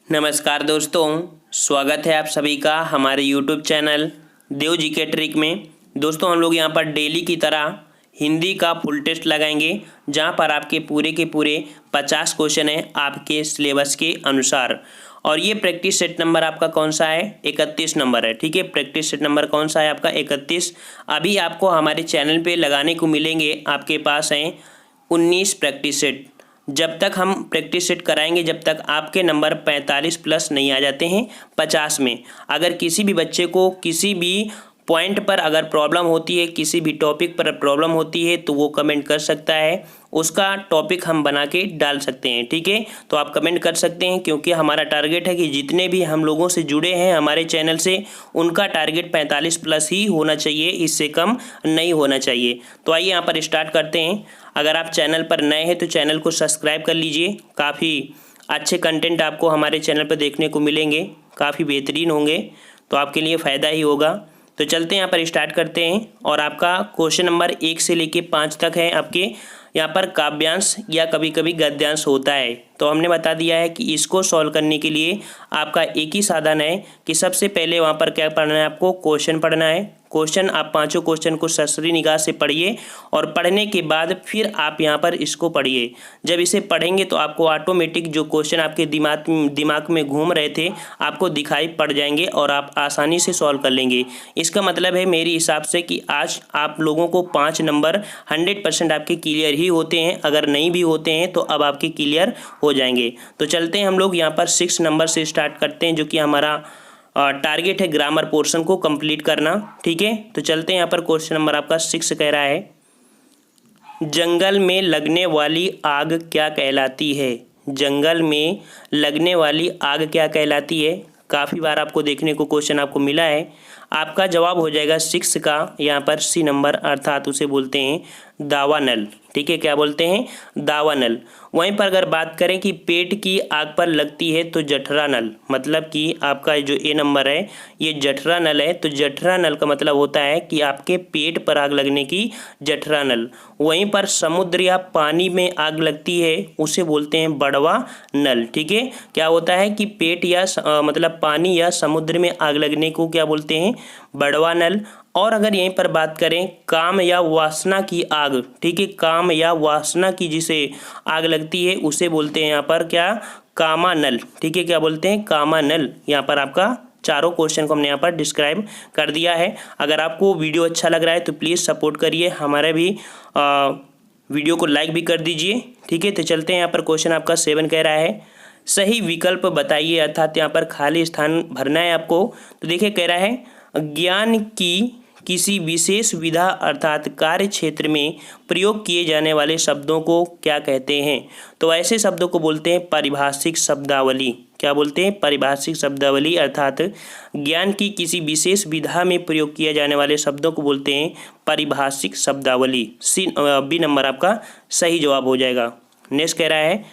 नमस्कार दोस्तों, स्वागत है आप सभी का हमारे YouTube चैनल देव जी के ट्रिक में। दोस्तों हम लोग यहाँ पर डेली की तरह हिंदी का फुल टेस्ट लगाएंगे, जहाँ पर आपके पूरे के पूरे 50 क्वेश्चन हैं आपके सिलेबस के अनुसार। और ये प्रैक्टिस सेट नंबर आपका कौन सा है? 31 नंबर है। ठीक है, प्रैक्टिस सेट नंबर कौन सा है आपका? 31। अभी आपको हमारे चैनल पे लगाने को मिलेंगे, आपके पास हैं 19 प्रैक्टिस सेट। जब तक हम प्रैक्टिस सेट कराएंगे, जब तक आपके नंबर 45 प्लस नहीं आ जाते हैं 50 में। अगर किसी भी बच्चे को किसी भी पॉइंट पर अगर प्रॉब्लम होती है, किसी भी टॉपिक पर प्रॉब्लम होती है, तो वो कमेंट कर सकता है, उसका टॉपिक हम बना के डाल सकते हैं। ठीक है, तो आप कमेंट कर सकते हैं, क्योंकि हमारा टारगेट है कि जितने भी हम लोगों से जुड़े हैं हमारे चैनल से, उनका टारगेट 45 प्लस ही होना चाहिए, इससे कम नहीं होना चाहिए। तो आइए यहाँ पर स्टार्ट करते हैं। अगर आप चैनल पर नए हैं तो चैनल को सब्सक्राइब कर लीजिए। काफ़ी अच्छे कंटेंट आपको हमारे चैनल पर देखने को मिलेंगे, काफ़ी बेहतरीन होंगे, तो आपके लिए फ़ायदा ही होगा। तो चलते हैं यहाँ पर स्टार्ट करते हैं। और आपका क्वेश्चन नंबर 1 से लेके 5 तक है। आपके यहाँ पर काव्यांश या कभी कभी गद्यांश होता है। तो हमने बता दिया है कि इसको सॉल्व करने के लिए आपका एक ही साधन है कि सबसे पहले वहाँ पर क्या पढ़ना है, आपको क्वेश्चन पढ़ना है। क्वेश्चन आप पांचों क्वेश्चन को सरसरी निगाह से पढ़िए, और पढ़ने के बाद फिर आप यहाँ पर इसको पढ़िए। जब इसे पढ़ेंगे तो आपको ऑटोमेटिक जो क्वेश्चन आपके दिमाग में घूम रहे थे आपको दिखाई पड़ जाएंगे, और आप आसानी से सॉल्व कर लेंगे। इसका मतलब है मेरे हिसाब से कि आज आप लोगों को 5 नंबर 100% आपके क्लियर ही होते हैं। अगर नहीं भी होते हैं तो अब आपके क्लियर हो जाएंगे। तो चलते हैं हम लोग यहाँ पर 6 नंबर से स्टार्ट करते हैं, जो कि हमारा टारगेट है ग्रामर पोर्शन को कंप्लीट करना। ठीक है, तो चलते हैं यहाँ पर। क्वेश्चन नंबर आपका 6 कह रहा है, जंगल में लगने वाली आग क्या कहलाती है? जंगल में लगने वाली आग क्या कहलाती है? काफ़ी बार आपको देखने को क्वेश्चन आपको मिला है। आपका जवाब हो जाएगा 6 का यहाँ पर सी नंबर, अर्थात उसे बोलते हैं दावानल। ठीक है, क्या बोलते हैं? दावानल। वहीं पर अगर बात करें कि पेट की आग पर लगती है तो जठरा नल, मतलब कि आपका जो ए नंबर है ये जठरा नल है। तो जठरा नल का मतलब होता है कि आपके पेट पर आग लगने की जठरा नल। वहीं पर समुद्र या पानी में आग लगती है उसे बोलते हैं बड़वा नल। ठीक है, क्या होता है कि पेट या मतलब पानी या समुद्र में आग लगने को क्या बोलते हैं? बड़वा नल। और अगर यहीं पर बात करें काम या वासना की आग, ठीक है, काम या वासना की जिसे आग लगती है उसे बोलते हैं यहाँ पर क्या? कामानल। ठीक है, क्या बोलते हैं? कामानल। यहाँ पर आपका चारों क्वेश्चन को हमने यहाँ पर डिस्क्राइब कर दिया है। अगर आपको वीडियो अच्छा लग रहा है तो प्लीज़ सपोर्ट करिए, हमारे भी वीडियो को लाइक भी कर दीजिए। ठीक है, तो चलते हैं यहाँ पर। क्वेश्चन आपका 7 कह रहा है, सही विकल्प बताइए, अर्थात यहाँ पर खाली स्थान भरना है आपको। तो देखिए कह रहा है, ज्ञान की किसी विशेष विधा अर्थात कार्य क्षेत्र में प्रयोग किए जाने वाले शब्दों को क्या कहते हैं? तो ऐसे शब्दों को बोलते हैं पारिभाषिक शब्दावली। क्या बोलते हैं? पारिभाषिक शब्दावली। अर्थात ज्ञान की किसी विशेष विधा में प्रयोग किए जाने वाले शब्दों को बोलते हैं पारिभाषिक शब्दावली। बी नंबर आपका सही जवाब हो जाएगा। नेक्स्ट कह रहा है,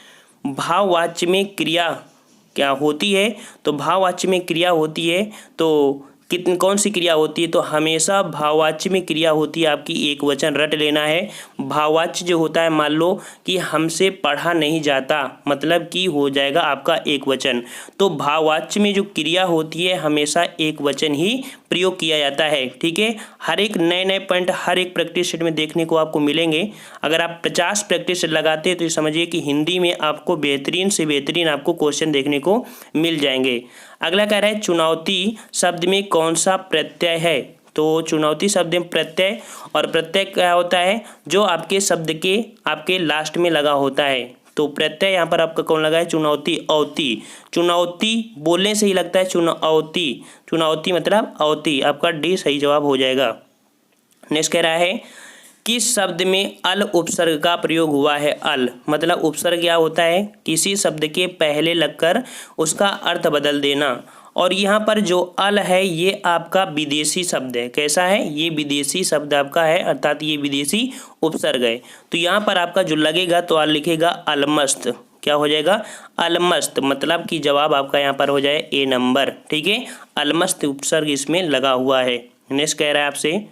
भाववाच्य में क्रिया क्या होती है? तो भाववाच्य में क्रिया होती है तो कौन सी क्रिया होती है? तो हमेशा भाववाच्य में क्रिया होती है आपकी एक वचन रट लेना है। भाववाच्य जो होता है, मान लो कि हमसे पढ़ा नहीं जाता, मतलब कि हो जाएगा आपका एक वचन। तो भाववाच्य में जो क्रिया होती है हमेशा एक वचन ही प्रयोग किया जाता है। ठीक है, हर एक नए नए पॉइंट हर एक प्रैक्टिस सेट में देखने को आपको मिलेंगे। अगर आप 50 प्रैक्टिस सेट लगाते हैं तो ये समझिए कि हिंदी में आपको बेहतरीन से बेहतरीन आपको क्वेश्चन देखने को मिल जाएंगे। अगला कह रहा है, चुनौती शब्द में कौन सा प्रत्यय है? तो चुनौती शब्द में प्रत्यय, और प्रत्यय क्या होता है? जो आपके शब्द के आपके लास्ट में लगा होता है। तो प्रत्यय यहाँ पर आपका कौन लगा है? चुनौती, औती। चुनौती बोलने से ही लगता है चुनौती, चुनौती मतलब औती। आपका डी सही जवाब हो जाएगा। नेक्स्ट कह रहा है, किस शब्द में अल उपसर्ग का प्रयोग हुआ है? अल मतलब उपसर्ग क्या होता है? किसी शब्द के पहले लगकर उसका अर्थ बदल देना। और यहाँ पर जो अल है ये आपका विदेशी शब्द है। कैसा है? ये विदेशी शब्द आपका है, अर्थात ये विदेशी उपसर्ग है। तो यहाँ पर आपका जो लगेगा तो अल लिखेगा अलमस्त। क्या हो जाएगा? अलमस्त। मतलब कि जवाब आपका यहाँ पर हो जाए ए नंबर। ठीक है, अलमस्त उपसर्ग इसमें लगा हुआ है। नेक्स्ट कह रहा है आपसे,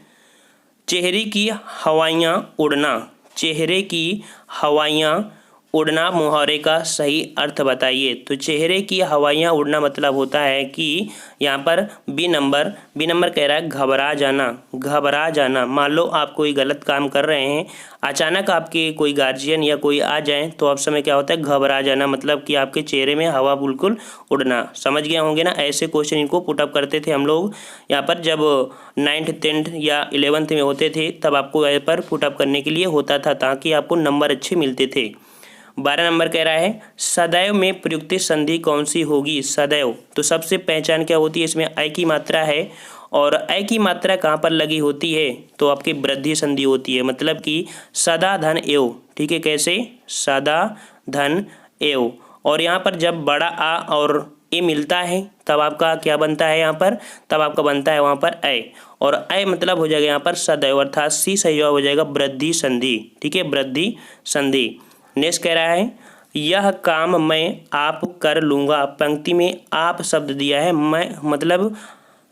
चेहरे की हवाइयाँ उड़ना, चेहरे की हवाइयाँ उड़ना मुहावरे का सही अर्थ बताइए। तो चेहरे की हवाइयाँ उड़ना मतलब होता है कि यहाँ पर बी नंबर कह रहा है घबरा जाना। घबरा जाना, मान लो आप कोई गलत काम कर रहे हैं, अचानक आपके कोई गार्जियन या कोई आ जाए तो आप समय क्या होता है घबरा जाना, मतलब कि आपके चेहरे में हवा बिल्कुल उड़ना। समझ गए होंगे ना, ऐसे क्वेश्चन इनको पुटअप करते थे हम लोग यहाँ पर जब 9th 10th या 11th में होते थे, तब आपको यहाँ पर पुटअप करने के लिए होता था ताकि आपको नंबर अच्छे मिलते थे। 12 नंबर कह रहा है सदैव में प्रयुक्त संधि कौन सी होगी। सदैव, तो सबसे पहचान क्या होती है, इसमें अय की मात्रा है और अय की मात्रा कहाँ पर लगी होती है, तो आपकी वृद्धि संधि होती है, मतलब कि सदा धन एव। ठीक है, कैसे, सदा धन एव। और यहाँ पर जब बड़ा आ और ए मिलता है तब आपका क्या बनता है, यहाँ पर तब आपका बनता है वहाँ पर अय, और अय मतलब हो जाएगा यहाँ पर सदैव, अर्थात सी सही जवाब हो जाएगा वृद्धि संधि। ठीक है, वृद्धि संधि। नेक्स्ट कह रहा है यह काम मैं आप कर लूँगा। पंक्ति में आप शब्द दिया है, मैं मतलब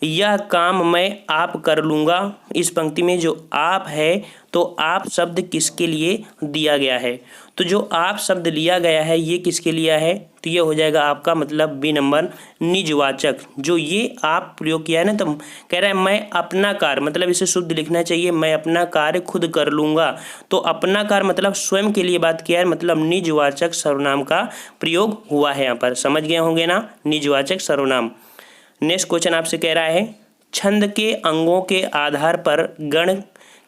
यह काम मैं आप कर लूँगा। इस पंक्ति में जो आप है तो आप शब्द किसके लिए दिया गया है, तो जो आप शब्द लिया गया है ये किसके लिया है, तो ये हो जाएगा आपका मतलब बी नंबर निजवाचक। जो ये आप प्रयोग किया है ना, तो कह रहा है मैं अपना कार्य, मतलब इसे शुद्ध लिखना चाहिए, मैं अपना कार्य खुद कर लूँगा। तो अपना कार्य मतलब स्वयं के लिए बात किया है, मतलब निजवाचक सर्वनाम का प्रयोग हुआ है यहाँ पर। समझ गए होंगे ना, निजवाचक सर्वनाम। नेक्स्ट क्वेश्चन आपसे कह रहा है छंद के अंगों के आधार पर गण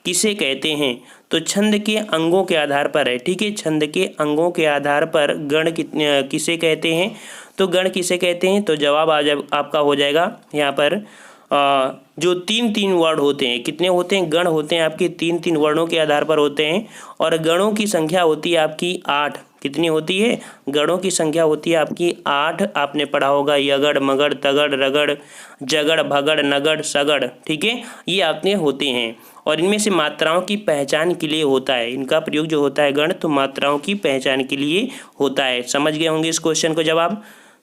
किसे कहते हैं। तो छंद के अंगों के आधार पर है, ठीक है, छंद के अंगों के आधार पर गण किसे कहते हैं, तो गण किसे कहते हैं, तो जवाब आपका हो जाएगा यहाँ पर जो 3 वर्ड होते हैं, कितने होते हैं, गण होते हैं आपके 3 वर्णों के आधार पर होते हैं, और गणों की संख्या होती है आपकी 8। कितनी होती है, गणों की संख्या होती है आपकी 8। आपने पढ़ा होगा यगड़ मगड़ तगड़ रगड़ जगड़ भगड़ नगड़ सगड़। ठीक है, ये आपने होते हैं, और इनमें से मात्राओं की पहचान के लिए होता है, इनका प्रयोग जो होता है गण, तो मात्राओं की पहचान के लिए होता है। समझ गए होंगे इस क्वेश्चन को जवाब।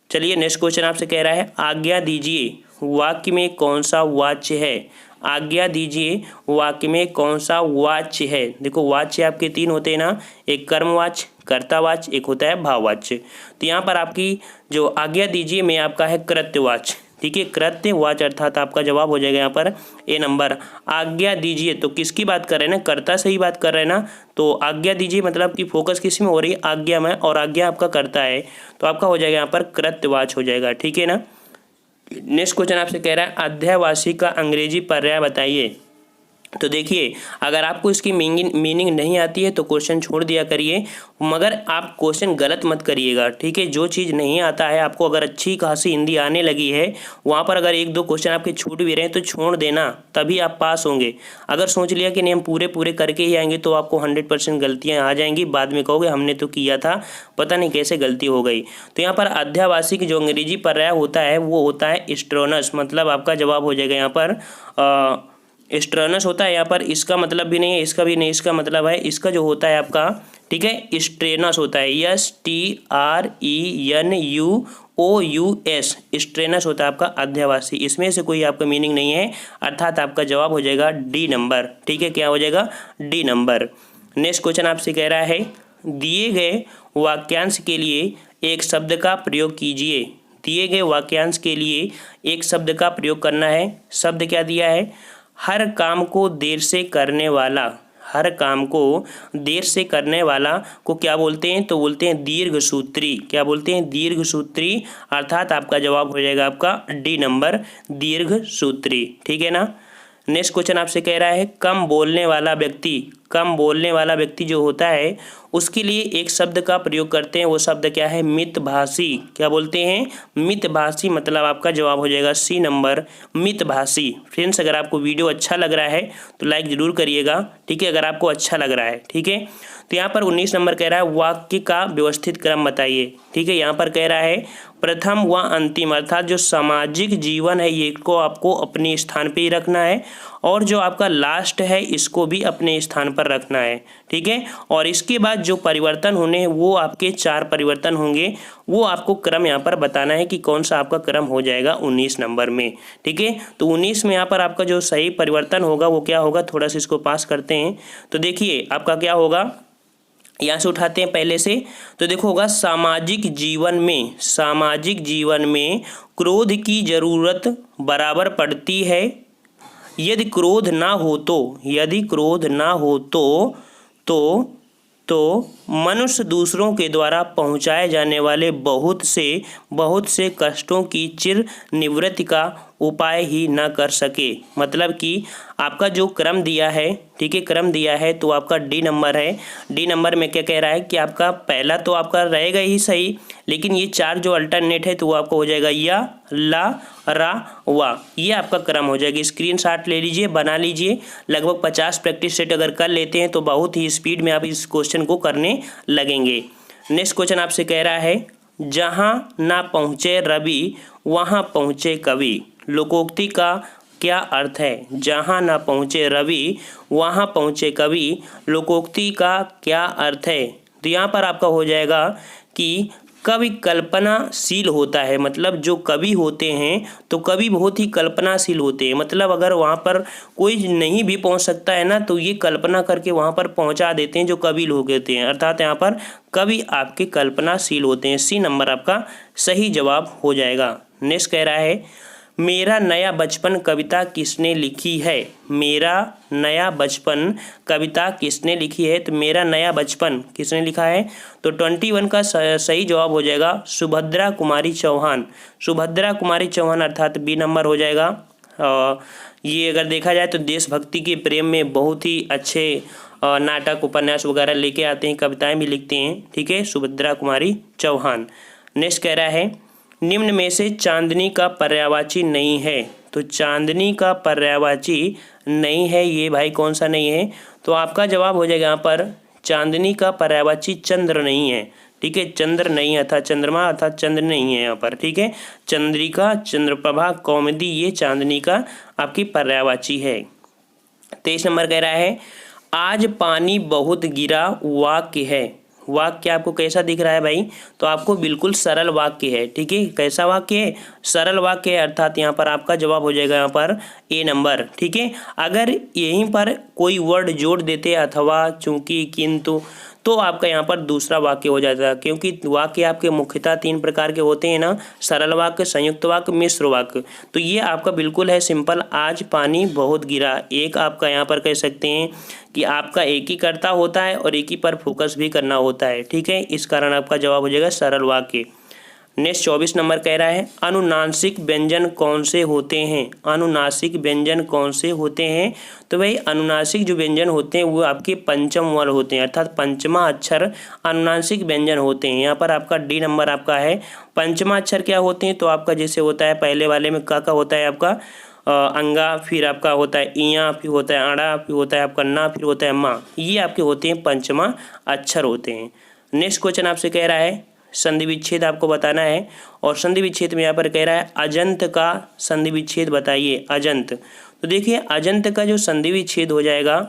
चलिए नेक्स्ट क्वेश्चन आपसे कह रहा है आज्ञा दीजिए वाक्य में कौन सा वाच्य है। आज्ञा दीजिए वाक्य में कौन सा वाच्य है। देखो वाच्य आपके 3 होते हैं ना, एक कर्मवाच्य, कर्तावाच्य, एक होता है भाववाच्य। तो यहाँ पर आपकी जो आज्ञा दीजिए में आपका है कृत्यवाच्य। ठीक है, कृत्यवाच्य, अर्थात आपका जवाब हो जाएगा यहाँ पर ए नंबर। आज्ञा दीजिए तो किसकी बात कर रहे हैं ना, कर्ता से ही बात कर रहे हैं ना, तो आज्ञा दीजिए मतलब कि फोकस किस में हो रही है, आज्ञा में, और आज्ञा आपका कर्ता है, तो आपका हो जाएगा यहाँ पर कृत्यवाच्य हो जाएगा। ठीक है ना। नेक्स्ट क्वेश्चन आपसे कह रहा है अध्यायवासी का अंग्रेजी पर्याय बताइए। तो देखिए अगर आपको इसकी मीनिंग नहीं आती है तो क्वेश्चन छोड़ दिया करिए, मगर आप क्वेश्चन गलत मत करिएगा। ठीक है, जो चीज़ नहीं आता है आपको, अगर अच्छी खासी हिंदी आने लगी है, वहाँ पर अगर 1-2 क्वेश्चन आपके छूट भी रहे हैं तो छोड़ देना, तभी आप पास होंगे। अगर सोच लिया कि नहीं हम पूरे करके ही आएंगे तो आपको 100% गलतियाँ आ जाएंगी, बाद में कहोगे हमने तो किया था, पता नहीं कैसे गलती हो गई। तो यहाँ पर अध्यायवासी की जो अंग्रेजी पर्याय होता है वो होता है स्ट्रोनस, मतलब आपका जवाब हो जाएगा यहाँ पर स्ट्रनस होता है। यहाँ पर इसका मतलब भी नहीं है, इसका भी नहीं, इसका मतलब है, इसका जो होता है आपका, ठीक है, स्ट्रेनस होता है, STRENUOUS, स्ट्रेनस होता है आपका अध्यायवासी। इसमें से कोई आपका मीनिंग नहीं है, अर्थात आपका जवाब हो जाएगा डी नंबर। ठीक है, क्या हो जाएगा, डी नंबर। नेक्स्ट क्वेश्चन आपसे कह रहा है दिए गए वाक्यांश के लिए एक शब्द का प्रयोग कीजिए। दिए गए वाक्यांश के लिए एक शब्द का प्रयोग करना है। शब्द क्या दिया है, हर काम को देर से करने वाला। हर काम को देर से करने वाला को क्या बोलते हैं, तो बोलते हैं दीर्घसूत्री। क्या बोलते हैं, दीर्घसूत्री, अर्थात आपका जवाब हो जाएगा आपका डी नंबर, दीर्घसूत्री। ठीक है ना। नेक्स्ट क्वेश्चन आपसे कह रहा है कम बोलने वाला व्यक्ति, कम बोलने वाला व्यक्ति जो होता है उसके लिए एक शब्द का प्रयोग करते हैं, वो शब्द क्या है, मितभाषी। क्या बोलते हैं, मितभाषी, मतलब आपका जवाब हो जाएगा सी नंबर, मितभाषी। फ्रेंड्स अगर आपको वीडियो अच्छा लग रहा है तो लाइक ज़रूर करिएगा। ठीक है, अगर आपको अच्छा लग रहा है। ठीक है, तो यहाँ पर 19 नंबर कह रहा है वाक्य का व्यवस्थित क्रम बताइए। ठीक है, यहाँ पर कह रहा है प्रथम व अंतिम, अर्थात जो सामाजिक जीवन है ये को आपको अपने स्थान पे ही रखना है, और जो आपका लास्ट है इसको भी अपने स्थान पर रखना है। ठीक है, और इसके बाद जो परिवर्तन होने वो आपके 4 परिवर्तन होंगे, वो आपको क्रम यहाँ पर बताना है कि कौन सा आपका क्रम हो जाएगा 19 नंबर में। ठीक है, तो 19 में यहाँ पर आपका जो सही परिवर्तन होगा वो क्या होगा, थोड़ा सा इसको पास करते हैं। तो देखिए आपका क्या होगा, यहाँ से उठाते हैं पहले से, तो देखो होगा सामाजिक जीवन में क्रोध की जरूरत बराबर पड़ती है। यदि क्रोध ना हो तो मनुष्य दूसरों के द्वारा पहुँचाए जाने वाले बहुत से कष्टों की चिर निवृत्ति का उपाय ही न कर सके। मतलब कि आपका जो क्रम दिया है, ठीक है, क्रम दिया है तो आपका डी नंबर है। डी नंबर में क्या कह रहा है कि आपका पहला तो आपका रहेगा ही सही, लेकिन ये 4 जो अल्टरनेट है तो वो आपका हो जाएगा या, ला, रा, वा, ये आपका क्रम हो जाएगा। स्क्रीनशॉट ले लीजिए, बना लीजिए। लगभग 50 प्रैक्टिस सेट अगर कर लेते हैं तो बहुत ही स्पीड में आप इस क्वेश्चन को करने लगेंगे। नेक्स्ट क्वेश्चन आपसे कह रहा है, जहाँ ना पहुँचे रवि वहाँ पहुँचे कवि। लोकोक्ति का क्या अर्थ है? जहाँ ना पहुँचे रवि वहाँ पहुँचे कवि, लोकोक्ति का क्या अर्थ है? तो यहाँ पर आपका हो जाएगा कि कवि कल्पनाशील होता है। मतलब जो कवि होते हैं तो कवि बहुत ही कल्पनाशील होते हैं। मतलब अगर वहाँ पर कोई नहीं भी पहुँच सकता है ना, तो ये कल्पना करके वहाँ पर पहुँचा देते हैं जो कवि लोग होते हैं। अर्थात यहाँ पर कवि आपके कल्पनाशील होते हैं। सी नंबर आपका सही जवाब हो जाएगा। नेक्स्ट कह रहा है, मेरा नया बचपन कविता किसने लिखी है? मेरा नया बचपन कविता किसने लिखी है? तो मेरा नया बचपन किसने लिखा है? तो 21 का सही जवाब हो जाएगा सुभद्रा कुमारी चौहान। सुभद्रा कुमारी चौहान अर्थात बी नंबर हो जाएगा। ये अगर देखा जाए तो देशभक्ति के प्रेम में बहुत ही अच्छे नाटक, उपन्यास वगैरह लेके आते हैं, कविताएं भी लिखते हैं। ठीक है, सुभद्रा कुमारी चौहान। नेक्स्ट कह रहा है, निम्न में से चांदनी का पर्यायवाची नहीं है। तो चांदनी का पर्यायवाची नहीं है, ये भाई कौन सा नहीं है? तो आपका जवाब हो जाएगा यहाँ पर चांदनी का पर्यायवाची चंद्र नहीं है। ठीक है, चंद्र नहीं अर्थात चंद्रमा अर्थात चंद्र नहीं है यहाँ पर। ठीक है, चंद्रिका, चंद्रप्रभा, कौमुदी, ये चांदनी का आपकी पर्यायवाची है। 23 नंबर कह रहा है, आज पानी बहुत गिरा वाक्य है। वाक्य आपको कैसा दिख रहा है भाई? तो आपको बिल्कुल सरल वाक्य है। ठीक है, कैसा वाक्य है? सरल वाक्य है। अर्थात यहाँ पर आपका जवाब हो जाएगा यहाँ पर ए नंबर। ठीक है, अगर यहीं पर कोई वर्ड जोड़ देते अथवा, चूंकि, किंतु, तो आपका यहाँ पर दूसरा वाक्य हो जाता है। क्योंकि वाक्य आपके मुख्यतः 3 प्रकार के होते हैं ना, सरल वाक्य, संयुक्त वाक्य, मिश्र वाक्य। तो ये आपका बिल्कुल है सिंपल, आज पानी बहुत गिरा। एक आपका यहाँ पर कह सकते हैं कि आपका एक ही कर्ता होता है और एक ही पर फोकस भी करना होता है। ठीक है, इस कारण आपका जवाब हो जाएगा सरल वाक्य। नेक्स्ट 24 नंबर कह रहा है, अनुनासिक व्यंजन कौन से होते हैं? अनुनासिक व्यंजन कौन से होते हैं? तो भाई अनुनासिक जो व्यंजन होते हैं वो आपके पंचम वर्ण होते हैं, अर्थात पंचमा अक्षर अनुनासिक व्यंजन होते हैं। यहाँ पर आपका डी नंबर आपका है। पंचमा अक्षर क्या होते हैं? तो आपका जैसे होता है पहले वाले में का होता है आपका अंगा, फिर आपका होता है इया, फिर होता है आड़ा, फिर होता है आपका ना, फिर होता है माँ। ये आपके होते हैं पंचमा अक्षर होते हैं। नेक्स्ट क्वेश्चन आपसे कह रहा है, संधि विच्छेद आपको बताना है। और संधि विच्छेद में यहाँ पर कह रहा है, अजंत का संधि विच्छेद बताइए। अजंत, तो देखिए अजंत का जो संधि विच्छेद हो जाएगा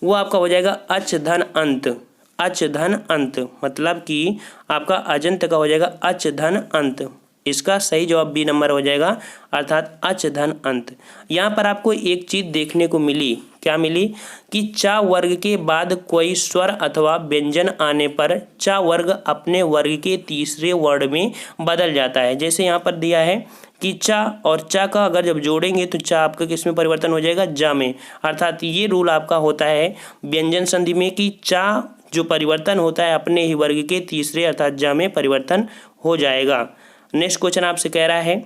वो आपका हो जाएगा अच धन अंत। अच धन अंत मतलब कि आपका अजंत का हो जाएगा अच धन अंत। इसका सही जवाब बी नंबर हो जाएगा, अर्थात अच धन अंत। यहाँ पर आपको एक चीज देखने को मिली, क्या मिली? कि चा वर्ग के बाद कोई स्वर अथवा व्यंजन आने पर चा वर्ग अपने वर्ग के तीसरे वर्ड में बदल जाता है। जैसे यहाँ पर दिया है कि चा और चा का अगर जब जोड़ेंगे तो चा आपका किस में परिवर्तन हो जाएगा? जा में। अर्थात ये रूल आपका होता है व्यंजन संधि में कि चा जो परिवर्तन होता है अपने ही वर्ग के तीसरे अर्थात जा में परिवर्तन हो जाएगा। नेक्स्ट क्वेश्चन आपसे कह रहा है,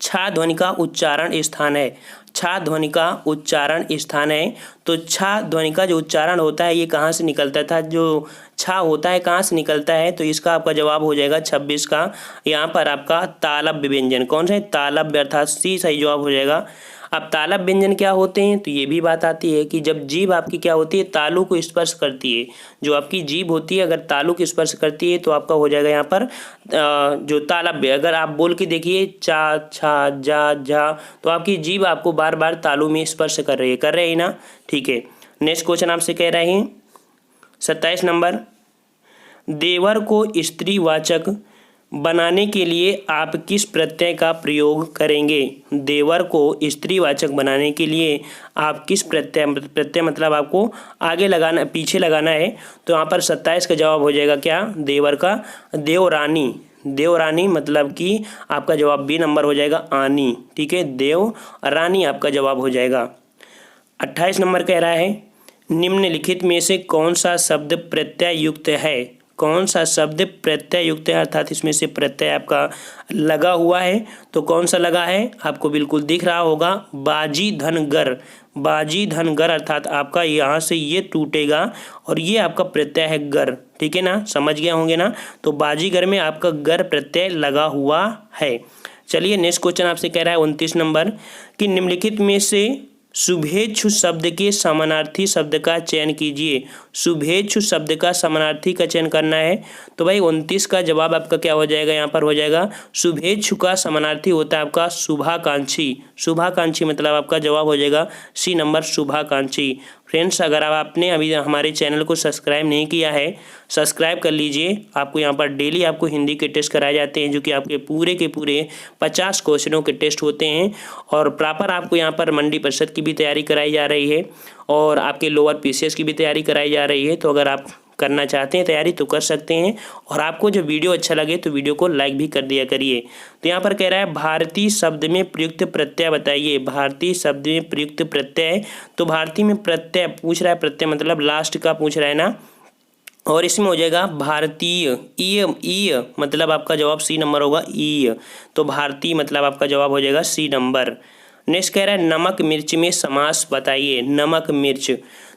छा ध्वनि का उच्चारण स्थान है। छा ध्वनि का उच्चारण स्थान है। तो छा ध्वनि का जो उच्चारण होता है ये कहाँ से निकलता था? जो छा होता है कहाँ से निकलता है? तो इसका आपका जवाब हो जाएगा 26 का। यहाँ पर आपका तालव्य व्यंजन कौन सा है? तालव्य अर्थात सी सही जवाब हो जाएगा। अब तालव्य व्यंजन क्या होते हैं? तो ये भी बात आती है कि जब जीभ आपकी क्या होती है? तालु को स्पर्श करती है। जो आपकी जीभ होती है अगर तालु को स्पर्श करती है तो आपका हो जाएगा यहाँ पर जो तालव्य। अगर आप बोल के देखिए चा, छा, जा, झा, तो आपकी जीभ आपको बार बार तालु में स्पर्श कर रही है ना। ठीक है, नेक्स्ट क्वेश्चन आपसे कह रहे हैं 27 नंबर, देवर को स्त्रीवाचक बनाने के लिए आप किस प्रत्यय का प्रयोग करेंगे? देवर को स्त्रीवाचक बनाने के लिए आप किस प्रत्यय मतलब आपको आगे लगाना पीछे लगाना है। तो यहाँ पर 27 का जवाब हो जाएगा क्या? देवर का देवरानी। देवरानी मतलब कि आपका जवाब बी नंबर हो जाएगा आनी। ठीक है, देव रानी आपका जवाब हो जाएगा। 28 नंबर कह रहा है निम्नलिखित में से कौन सा शब्द प्रत्यय युक्त है? कौन सा शब्द प्रत्यय युक्त है अर्थात इसमें से प्रत्यय आपका लगा हुआ है। तो कौन सा लगा है? आपको बिल्कुल दिख रहा होगा, बाजी धनगर। बाजी धनगर अर्थात आपका यहाँ से ये टूटेगा और ये आपका प्रत्यय है गर। ठीक है ना, समझ गए होंगे ना। तो बाजीगर में आपका गर प्रत्यय लगा हुआ है। चलिए नेक्स्ट क्वेश्चन आपसे कह रहा है 29 नंबर कि निम्नलिखित में से शुभेच्छु शब्द के समानार्थी शब्द का चयन कीजिए। शुभेच्छु शब्द का समानार्थी का चयन करना है। तो भाई 29 का जवाब आपका क्या हो जाएगा? यहाँ पर हो जाएगा शुभेच्छु का समानार्थी होता है आपका शुभाकांक्षी। शुभाकांक्षी मतलब आपका जवाब हो जाएगा सी नंबर शुभाकांक्षी। फ्रेंड्स, अगर आपने अभी हमारे चैनल को सब्सक्राइब नहीं किया है, सब्सक्राइब कर लीजिए। आपको यहाँ पर डेली आपको हिंदी के टेस्ट कराए जाते हैं जो कि आपके पूरे 50 क्वेश्चनों के टेस्ट होते हैं और प्रॉपर आपको यहाँ पर मंडी परिषद की भी तैयारी कराई जा रही है और आपके लोअर पीसीएस की भी तैयारी कराई जा रही है। तो अगर आप करना चाहते हैं तैयारी तो कर सकते हैं और आपको जो वीडियो अच्छा लगे तो वीडियो को लाइक भी कर दिया करिए। तो यहाँ पर कह रहा है भारतीय शब्द में प्रयुक्त प्रत्यय बताइए। भारतीय शब्द में प्रयुक्त प्रत्यय, तो भारतीय में प्रत्यय पूछ रहा है, प्रत्यय मतलब लास्ट का पूछ रहा है ना, और इसमें हो जाएगा भारतीय। ई मतलब आपका जवाब सी नंबर होगा ई। तो भारतीय मतलब आपका जवाब हो जाएगा सी नंबर। नेक्स्ट कह रहा है नमक मिर्च में समास बताइए। नमक मिर्च,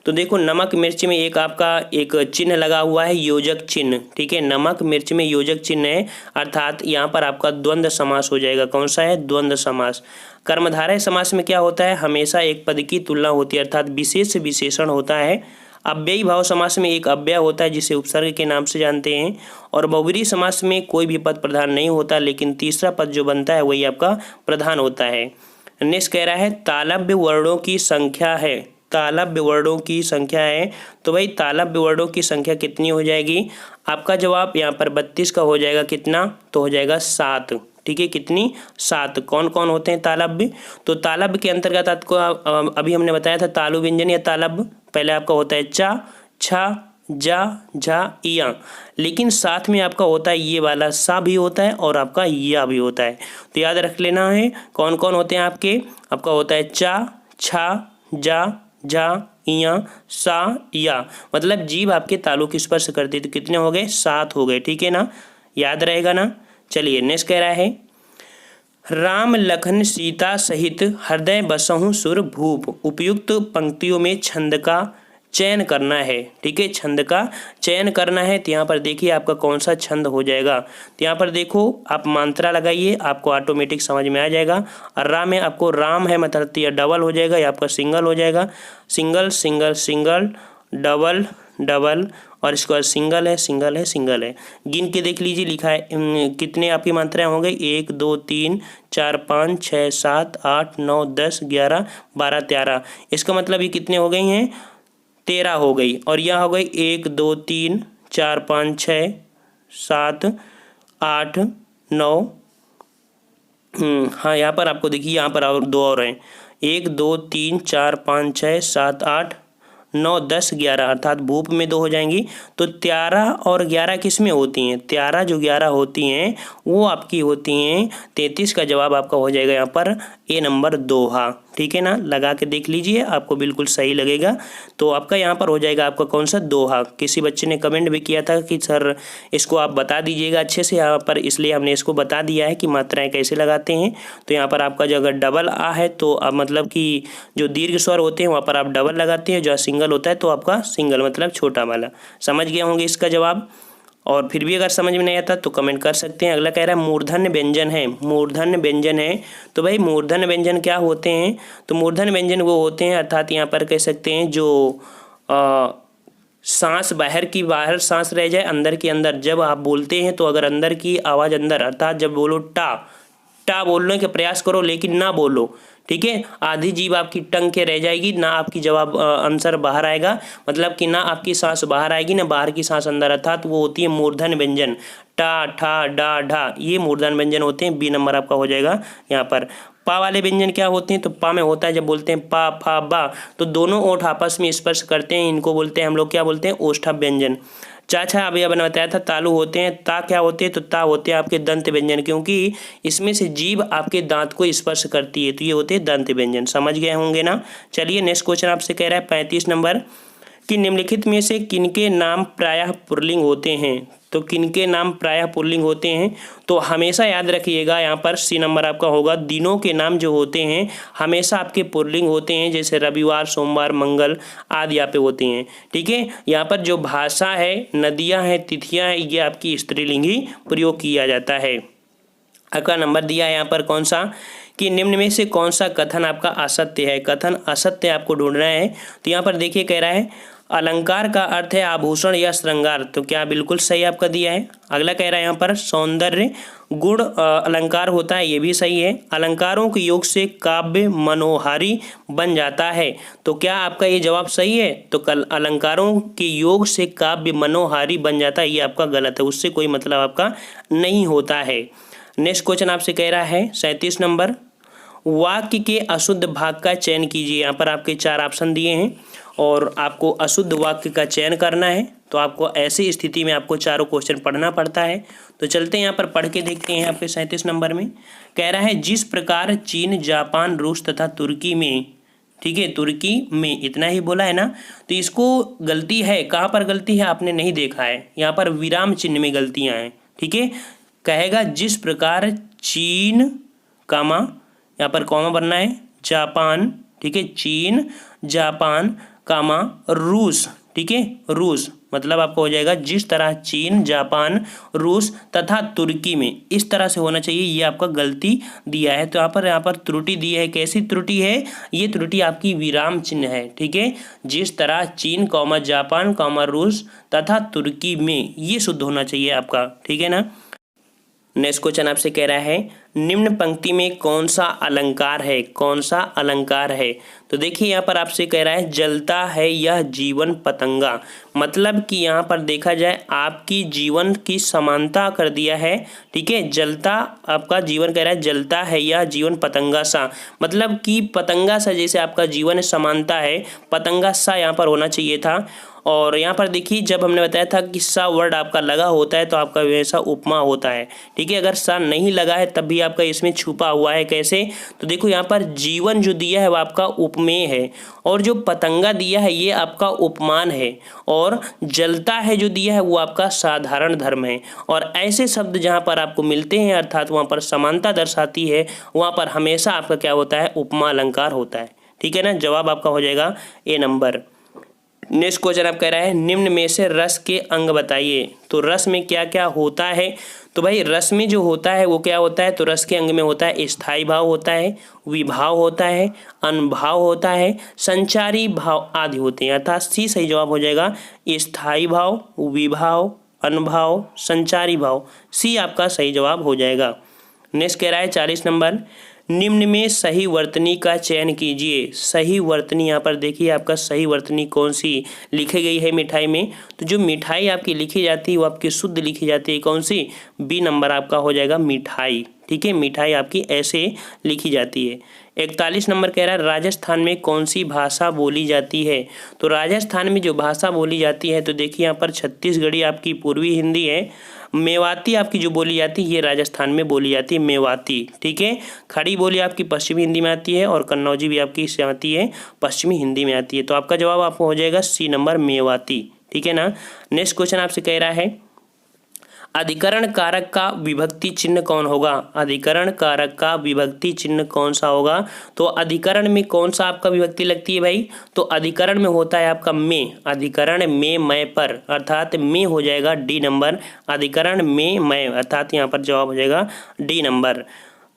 तो देखो नमक मिर्च में एक आपका एक चिन्ह लगा हुआ है, योजक चिन्ह। ठीक है, नमक मिर्च में योजक चिन्ह है अर्थात यहाँ पर आपका द्वंद्व समास हो जाएगा। कौन सा है? द्वंद्व समास। कर्मधारय समास में क्या होता है? हमेशा एक पद की तुलना होती है अर्थात विशेष विशेषण होता है। अव्ययी भाव समास में एक अव्यय होता है जिसे उपसर्ग के नाम से जानते हैं और बहुब्रीहि समास में कोई भी पद प्रधान नहीं होता लेकिन तीसरा पद जो बनता है वही आपका प्रधान होता है। नेक्स्ट कह रहा है तालव्य वर्णों की संख्या है। तालव्य वर्णों की संख्या है, तो भाई तालव्य वर्णों की संख्या कितनी हो जाएगी? आपका जवाब यहाँ पर 32 का हो जाएगा। कितना? तो हो जाएगा 7। ठीक है, कितनी? 7। कौन कौन होते हैं तालव्य? तो तालव्य के अंतर्गत आपको अभी हमने बताया था तालु व्यंजन या तालव्य। पहले आपका होता है चा, छा, जा, झा, या, लेकिन साथ में आपका होता है ये वाला सा भी होता है और आपका या भी होता है। तो याद रख लेना है कौन कौन होते हैं आपके। आपका होता है चा, छा, जा, झा, या, सा, या, मतलब जीभ आपके तालु की स्पर्श करती है। तो कितने हो गए? 7 हो गए। ठीक है ना, याद रहेगा ना। चलिए नेक्स्ट कह रहा है राम लखन सीता सहित हृदय बसहु सुर भूप। उपयुक्त पंक्तियों में छंद का चयन करना है। ठीक है, छंद का चयन करना है। तो यहाँ पर देखिए आपका कौन सा छंद हो जाएगा। तो यहाँ पर देखो आप मात्रा लगाइए, आपको ऑटोमेटिक समझ में आ जाएगा। और राम में आपको राम है मतलब यह डबल हो जाएगा, या आपका सिंगल हो जाएगा। Single single single, double double, और इसके बाद सिंगल है सिंगल है सिंगल है। गिन के देख लीजिए, लिखा है कितने आपकी मात्राएं हो गई? 1 2 3 4 5 6 7 8 9 10 11 12 13। इसका मतलब ये कितने हो गई हैं? 13 हो गई। और यहाँ हो गई 1 2 3 4 5 6 7 8 9। हाँ, यहाँ पर आपको देखिए यहाँ पर और 2 और हैं। 1 2 3 4 5 6 7 8 9 10 11 अर्थात भूप में 2 हो जाएंगी। तो 13 और 11 किस में होती हैं? 13 जो 11 होती हैं वो आपकी होती हैं 33 का जवाब आपका हो जाएगा यहाँ पर ए नंबर दोहा। ठीक है ना, लगा के देख लीजिए, आपको बिल्कुल सही लगेगा। तो आपका यहाँ पर हो जाएगा आपका कौन सा? दोहा। किसी बच्चे ने कमेंट भी किया था कि सर इसको आप बता दीजिएगा अच्छे से यहाँ पर, इसलिए हमने इसको बता दिया है कि मात्राएं कैसे लगाते हैं। तो यहाँ पर आपका जो अगर डबल आ है तो आप मतलब कि जो दीर्घ स्वर होते हैं वहाँ पर आप डबल लगाते हैं, जो सिंगल होता है तो आपका सिंगल मतलब छोटा वाला। समझ गए होंगे इसका जवाब। और फिर भी अगर समझ में नहीं आता तो कमेंट कर सकते हैं। अगला कह रहा है मूर्धन्य व्यंजन है। मूर्धन्य व्यंजन है, तो भाई मूर्धन्य व्यंजन क्या होते हैं? तो मूर्धन्य व्यंजन वो होते हैं अर्थात यहाँ पर कह सकते हैं जो सांस बाहर सांस रह जाए अंदर के अंदर जब आप बोलते हैं तो अगर अंदर की आवाज़ अंदर अर्थात जब बोलो टा टा बोलने का प्रयास करो लेकिन ना बोलो, ठीक है, आधी जीभ आपकी टंग के रह जाएगी, ना आपकी जवाब आंसर बाहर आएगा, मतलब कि ना आपकी सांस बाहर आएगी ना बाहर की सांस अंदर, अर्थात वो होती है मूर्धन्य व्यंजन, टा ठा डा ढा, ये मूर्धन्य व्यंजन होते हैं। बी नंबर आपका हो जाएगा यहाँ पर। पा वाले व्यंजन क्या होते हैं, तो पा में होता है जब बोलते हैं पा फा बा, तो दोनों ओठ आपस में स्पर्श करते हैं, इनको बोलते हैं हम लोग क्या बोलते हैं, ओष्ठा व्यंजन। चाचा अभी आपने बताया था तालु होते हैं, ता क्या होते हैं, तो ता होते हैं आपके दंत व्यंजन, क्योंकि इसमें से जीभ आपके दांत को स्पर्श करती है, तो ये होते हैं दंत व्यंजन। समझ गए होंगे ना। चलिए नेक्स्ट क्वेश्चन आपसे कह रहा है 35 नंबर कि निम्नलिखित में से किनके नाम प्रायः पुल्लिंग होते हैं। तो किनके नाम प्रायः पुल्लिंग होते हैं, तो हमेशा याद रखिएगा यहाँ पर सी नंबर आपका होगा। दिनों के नाम जो होते हैं हमेशा आपके पुल्लिंग होते हैं, जैसे रविवार, सोमवार, मंगल आदि यहाँ पे होते हैं। ठीक है, यहाँ पर जो भाषा है, नदियाँ हैं, तिथियाँ हैं, ये आपकी स्त्रीलिंग ही प्रयोग किया जाता है। अगला नंबर दिया है यहाँ पर कौन सा, कि निम्न में से कौन सा कथन आपका असत्य है। कथन असत्य आपको ढूंढना है। तो यहाँ पर देखिए कह रहा है अलंकार का अर्थ है आभूषण या श्रृंगार, तो क्या बिल्कुल सही आपका दिया है। अगला कह रहा है यहाँ पर सौंदर्य गुण अलंकार होता है, ये भी सही है। अलंकारों के योग से काव्य मनोहारी बन जाता है, तो क्या आपका ये जवाब सही है। तो कल अलंकारों के योग से काव्य मनोहारी बन जाता है, ये आपका गलत है, उससे कोई मतलब आपका नहीं होता है। नेक्स्ट क्वेश्चन आपसे कह रहा है 37 नंबर, वाक्य के अशुद्ध भाग का चयन कीजिए। यहाँ पर आपके 4 ऑप्शन दिए हैं और आपको अशुद्ध वाक्य का चयन करना है। तो आपको ऐसी स्थिति में आपको चारों क्वेश्चन पढ़ना पड़ता है। तो चलते हैं यहाँ पर पढ़ के देखते हैं। आपके 37 नंबर में कह रहा है जिस प्रकार चीन, जापान, रूस तथा तुर्की में, ठीक है, तुर्की में इतना ही बोला है ना, तो इसको गलती है, कहाँ पर गलती है आपने नहीं देखा है, यहाँ पर विराम चिन्ह में गलतियाँ हैं। ठीक है, कहेगा जिस प्रकार चीन कामा, यहाँ पर कॉमा बनना है, जापान, ठीक है, चीन, जापान, कामा, रूस, ठीक है, रूस, मतलब आपको हो जाएगा जिस तरह चीन, जापान, रूस तथा तुर्की में, इस तरह से होना चाहिए, ये आपका गलती दिया है। तो यहाँ पर त्रुटि दी है। कैसी त्रुटि है, ये त्रुटि आपकी विराम चिन्ह है। ठीक है, जिस तरह चीन कॉमा जापान कॉमा रूस तथा तुर्की में, ये शुद्ध होना चाहिए आपका। ठीक है ना। नेक्स्ट क्वेश्चन आपसे कह रहा है निम्न पंक्ति में कौन सा अलंकार है, कौन सा अलंकार है। तो देखिए यहाँ पर आपसे कह रहा है जलता है यह जीवन पतंगा, मतलब कि यहाँ पर देखा जाए आपकी जीवन की समानता कर दिया है। ठीक है, जलता आपका जीवन कह रहा है जलता है यह जीवन पतंगा सा, मतलब कि पतंगा सा जैसे आपका जीवन समानता है, पतंगा सा यहाँ पर होना चाहिए था। और यहाँ पर देखिए जब हमने बताया था कि सा वर्ड आपका लगा होता है तो आपका वैसा उपमा होता है। ठीक है, अगर सा नहीं लगा है तब भी आपका इसमें छुपा हुआ है। कैसे, तो देखो यहाँ पर जीवन जो दिया है वो आपका उपमेय है, और जो पतंगा दिया है ये आपका उपमान है, और जलता है जो दिया है वो आपका साधारण धर्म है। और ऐसे शब्द जहाँ पर आपको मिलते हैं अर्थात वहाँ पर समानता दर्शाती है, वहाँ पर हमेशा आपका क्या होता है, उपमा अलंकार होता है। ठीक है ना, जवाब आपका हो जाएगा ए नंबर। नेक्स्ट क्वेश्चन आप कह रहा है निम्न में से रस के अंग बताइए। तो रस में क्या क्या होता है, तो भाई रस में जो होता है वो क्या होता है, तो रस के अंग में होता है स्थायी भाव होता है, विभाव होता है, अनुभाव होता है, संचारी भाव आदि होते हैं। अर्थात सी सही जवाब हो जाएगा स्थायी भाव, विभाव, अनुभाव, संचारी भाव, सी आपका सही जवाब हो जाएगा। नेक्स्ट कह रहा है 40 नंबर, निम्न में सही वर्तनी का चयन कीजिए। सही वर्तनी, यहाँ पर देखिए आपका सही वर्तनी कौन सी लिखी गई है मिठाई में। तो जो मिठाई आपकी लिखी जाती है वो आपकी शुद्ध लिखी जाती है, कौन सी, बी नंबर आपका हो जाएगा मिठाई। ठीक है, मिठाई आपकी ऐसे लिखी जाती है। 41 नंबर कह रहा है राजस्थान में कौन सी भाषा बोली जाती है। तो राजस्थान में जो भाषा बोली जाती है, तो देखिए यहाँ पर छत्तीसगढ़ी आपकी पूर्वी हिंदी है, मेवाती आपकी जो बोली जाती है ये राजस्थान में बोली जाती है, मेवाती। ठीक है, खड़ी बोली आपकी पश्चिमी हिंदी में आती है, और कन्नौजी भी आपकी इससे आती है, पश्चिमी हिंदी में आती है। तो आपका जवाब आपको हो जाएगा सी नंबर मेवाती। ठीक है ना। नेक्स्ट क्वेश्चन आपसे कह रहा है अधिकरण कारक का विभक्ति चिन्ह कौन होगा। अधिकरण कारक का विभक्ति चिन्ह कौन सा होगा, तो अधिकरण में कौन सा आपका विभक्ति लगती है भाई, तो अधिकरण में होता है आपका में, अधिकरण में मैं पर, अर्थात में हो जाएगा डी नंबर, अधिकरण में मैं, अर्थात यहाँ पर जवाब हो जाएगा डी नंबर।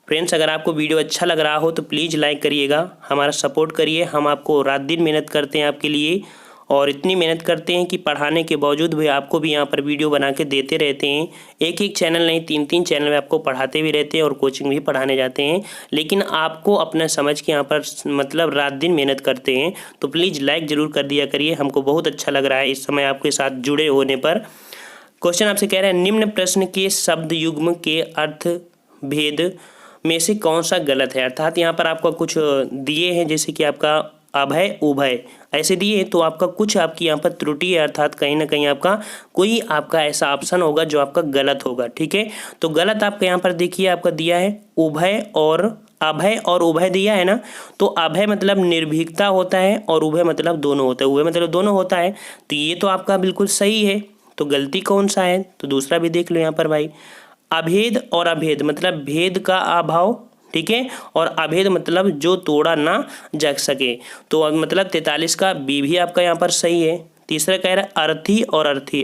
फ्रेंड्स, अगर आपको वीडियो अच्छा लग रहा हो तो प्लीज़ लाइक करिएगा, हमारा सपोर्ट करिए, हम आपको रात दिन मेहनत करते हैं आपके लिए। और इतनी मेहनत करते हैं कि पढ़ाने के बावजूद भी आपको भी यहाँ पर वीडियो बना के देते रहते हैं। एक एक चैनल नहीं, 3-3 चैनल में आपको पढ़ाते भी रहते हैं और कोचिंग भी पढ़ाने जाते हैं, लेकिन आपको अपना समझ के यहाँ पर मतलब रात दिन मेहनत करते हैं। तो प्लीज़ लाइक ज़रूर कर दिया करिए, हमको बहुत अच्छा लग रहा है इस समय आपके साथ जुड़े होने पर। क्वेश्चन आपसे कह रहे हैं निम्न प्रश्न के शब्द युग्म के अर्थ भेद में से कौन सा गलत है। अर्थात यहाँ पर आपका कुछ दिए हैं, जैसे कि आपका अभय उभय ऐसे दिए, तो आपका कुछ आपकी यहाँ पर त्रुटि है, अर्थात कहीं ना कहीं आपका कोई आपका ऐसा ऑप्शन होगा जो आपका गलत होगा। ठीक है, तो गलत आपका यहाँ पर देखिए आपका दिया है उभय और अभय और उभय दिया है ना, तो अभय मतलब निर्भीकता होता है और उभय मतलब दोनों होता है, उभय मतलब दोनों होता है, तो ये तो आपका बिल्कुल सही है। तो गलती कौन सा है, तो दूसरा भी देख लो यहाँ पर भाई। अभेद और अभेद मतलब भेद का अभाव, ठीक है, और अभेद मतलब जो तोड़ा ना जा सके, तो मतलब 43 का बी भी आपका यहाँ पर सही है। तीसरा कह रहा है अर्थी और अर्थी,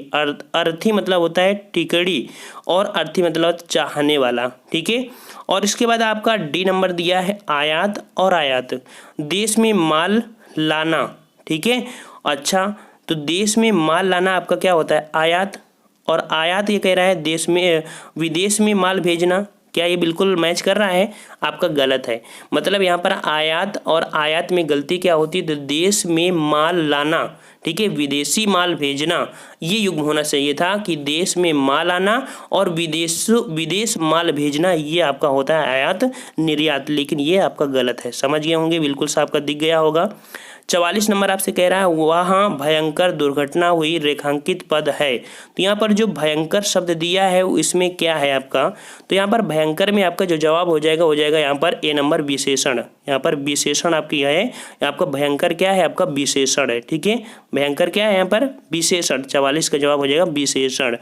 अर्थी मतलब होता है टिकड़ी और अर्थी मतलब चाहने वाला। ठीक है, और इसके बाद आपका डी नंबर दिया है आयात और आयात, देश में माल लाना। ठीक है, अच्छा, तो देश में माल लाना आपका क्या होता है आयात, और आयात ये कह रहा है देश में विदेश में माल भेजना, क्या ये बिल्कुल मैच कर रहा है, आपका गलत है। मतलब यहाँ पर आयात और आयात में गलती क्या होती है, तो देश में माल लाना, ठीक है, विदेशी माल भेजना, ये युग्म होना चाहिए था कि देश में माल आना और विदेश माल भेजना, ये आपका होता है आयात निर्यात, लेकिन ये आपका गलत है। समझ गए होंगे, बिल्कुल सा आपका दिख गया होगा। 44 नंबर आपसे कह रहा है वहाँ भयंकर दुर्घटना हुई, रेखांकित पद है। तो यहाँ पर जो भयंकर शब्द दिया है इसमें क्या है आपका, तो यहाँ पर भयंकर में आपका जो जवाब हो जाएगा यहाँ पर ए नंबर विशेषण। यहाँ पर विशेषण आपकी है, आपका भयंकर क्या है, आपका विशेषण है। ठीक है, भयंकर क्या है यहाँ पर विशेषण, 44 का जवाब हो जाएगा विशेषण।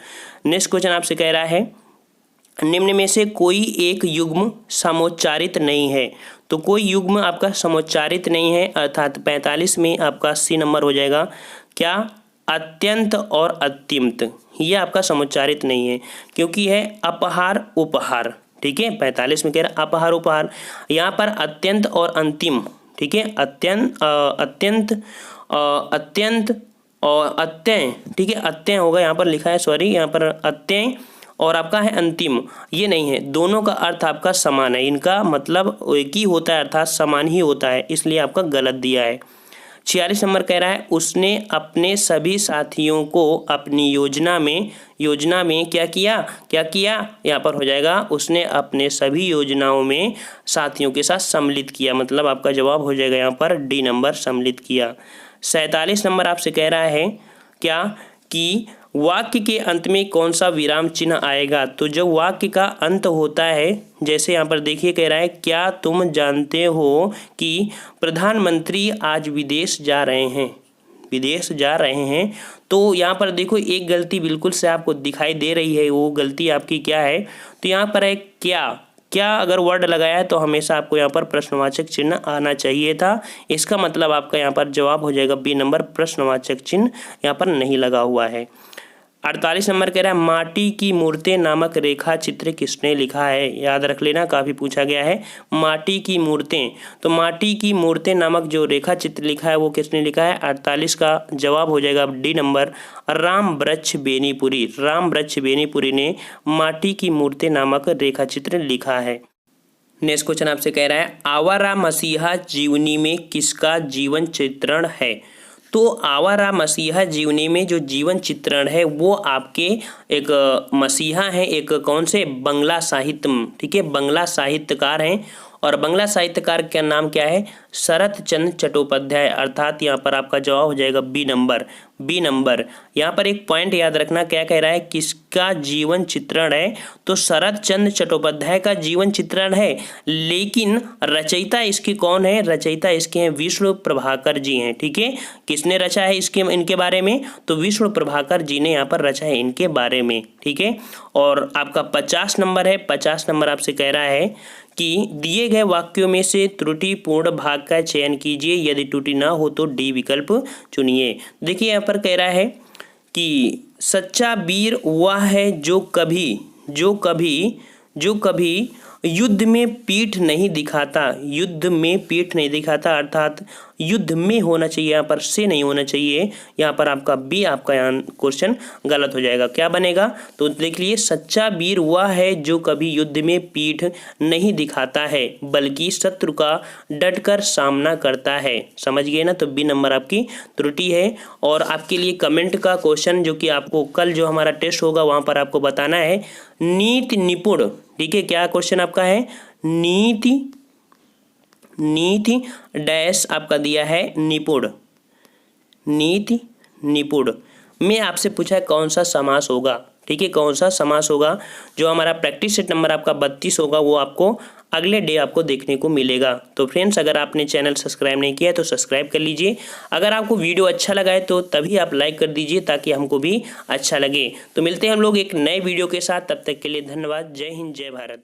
नेक्स्ट क्वेश्चन आपसे कह रहा है निम्न में से कोई एक युग्म समोच्चारित नहीं है। तो कोई युग्म आपका समोच्चारित नहीं है, अर्थात 45 में आपका सी नंबर हो जाएगा क्या, अत्यंत और अत्यंत, ये आपका समोच्चारित नहीं है, क्योंकि है अपहार उपहार। ठीक है, 45 में कह रहा अपहार उपहार, यहाँ पर अत्यंत और अंतिम, ठीक है, अत्यंत और अत्यय, ठीक है, अत्यय होगा यहाँ पर लिखा है, सॉरी, यहाँ पर अत्यय और आपका है अंतिम, ये नहीं है, दोनों का अर्थ आपका समान है, इनका मतलब एक ही होता है, अर्थात समान ही होता है, इसलिए आपका गलत दिया है। 46 नंबर कह रहा है उसने अपने सभी साथियों को अपनी योजना में क्या किया, यहाँ पर हो जाएगा उसने अपने सभी योजनाओं में साथियों के साथ सम्मिलित किया, मतलब आपका जवाब हो जाएगा यहाँ पर डी नंबर सम्मिलित किया। 47 नंबर आपसे कह रहा है क्या कि वाक्य के अंत में कौन सा विराम चिन्ह आएगा। तो जब वाक्य का अंत होता है, जैसे यहाँ पर देखिए कह रहा है क्या तुम जानते हो कि प्रधानमंत्री आज विदेश जा रहे हैं, तो यहाँ पर देखो एक गलती बिल्कुल से आपको दिखाई दे रही है, वो गलती आपकी क्या है, तो यहाँ पर है क्या अगर वर्ड लगाया है तो हमेशा आपको यहाँ पर प्रश्नवाचक चिन्ह आना चाहिए था, इसका मतलब आपका यहाँ पर जवाब हो जाएगा बी नंबर, प्रश्नवाचक चिन्ह यहाँ पर नहीं लगा हुआ है। 48 नंबर कह रहा है माटी की मूर्तें नामक रेखा चित्र किसने लिखा है। याद रख लेना, काफ़ी पूछा गया है माटी की मूर्तें, तो माटी की मूर्तें नामक जो रेखा चित्र लिखा है वो किसने लिखा है। 48 का जवाब हो जाएगा डी नंबर, राम वृक्ष बेनीपुरी ने माटी की मूर्तें नामक रेखा चित्र लिखा है। नेक्स्ट क्वेश्चन आपसे कह रहा है आवारा मसीहा जीवनी में किसका जीवन चित्रण है। तो आवारा मसीहा जीवनी में जो जीवन चित्रण है वो आपके एक मसीहा हैं, एक कौन से बंगला साहित्य, ठीक है, बंगला साहित्यकार हैं, और बंगला साहित्यकार का नाम क्या है, शरत चंद्र चट्टोपाध्याय, अर्थात यहाँ पर आपका जवाब हो जाएगा बी नंबर। यहाँ पर एक पॉइंट याद रखना, क्या कह रहा है किसका जीवन चित्रण है, तो शरत चंद्र चट्टोपाध्याय का जीवन चित्रण है, लेकिन रचयिता इसके कौन है, रचयिता इसके हैं विष्णु प्रभाकर जी हैं। ठीक है, किसने रचा है इनके बारे में, तो विष्णु प्रभाकर जी ने यहाँ पर रचा है इनके बारे में। ठीक है, और आपका 50 नंबर है, 50 नंबर आपसे कह रहा है कि दिए गए वाक्यों में से त्रुटिपूर्ण भाग का चयन कीजिए, यदि त्रुटि ना हो तो डी विकल्प चुनिए। देखिए यहाँ पर कह रहा है कि सच्चा वीर वह है जो कभी युद्ध में पीठ नहीं दिखाता, युद्ध में पीठ नहीं दिखाता अर्थात युद्ध में होना चाहिए, यहाँ पर से नहीं होना चाहिए। यहाँ पर आपका बी आपका क्वेश्चन गलत हो जाएगा। क्या बनेगा? तो देख लिए, सच्चा वीर वह है जो कभी युद्ध में पीठ नहीं दिखाता है बल्कि शत्रु का डटकर सामना करता है। समझ गए ना? तो बी नंबर आपकी त्रुटि है। और आपके लिए कमेंट का क्वेश्चन जो कि आपको कल जो हमारा टेस्ट होगा वहाँ पर आपको बताना है, नीति निपुण। ठीक है, क्या क्वेश्चन आपका है? नीति डैश आपका दिया है निपुण, नीति निपुण में आपसे पूछा है कौन सा समास होगा। ठीक है, कौन सा समास होगा? जो हमारा प्रैक्टिस सेट नंबर आपका 32 होगा वो आपको अगले डे आपको देखने को मिलेगा। तो फ्रेंड्स, अगर आपने चैनल सब्सक्राइब नहीं किया है तो सब्सक्राइब कर लीजिए। अगर आपको वीडियो अच्छा लगा है तो तभी आप लाइक कर दीजिए ताकि हमको भी अच्छा लगे। तो मिलते हैं हम लोग एक नए वीडियो के साथ, तब तक के लिए धन्यवाद। जय हिंद, जय भारत।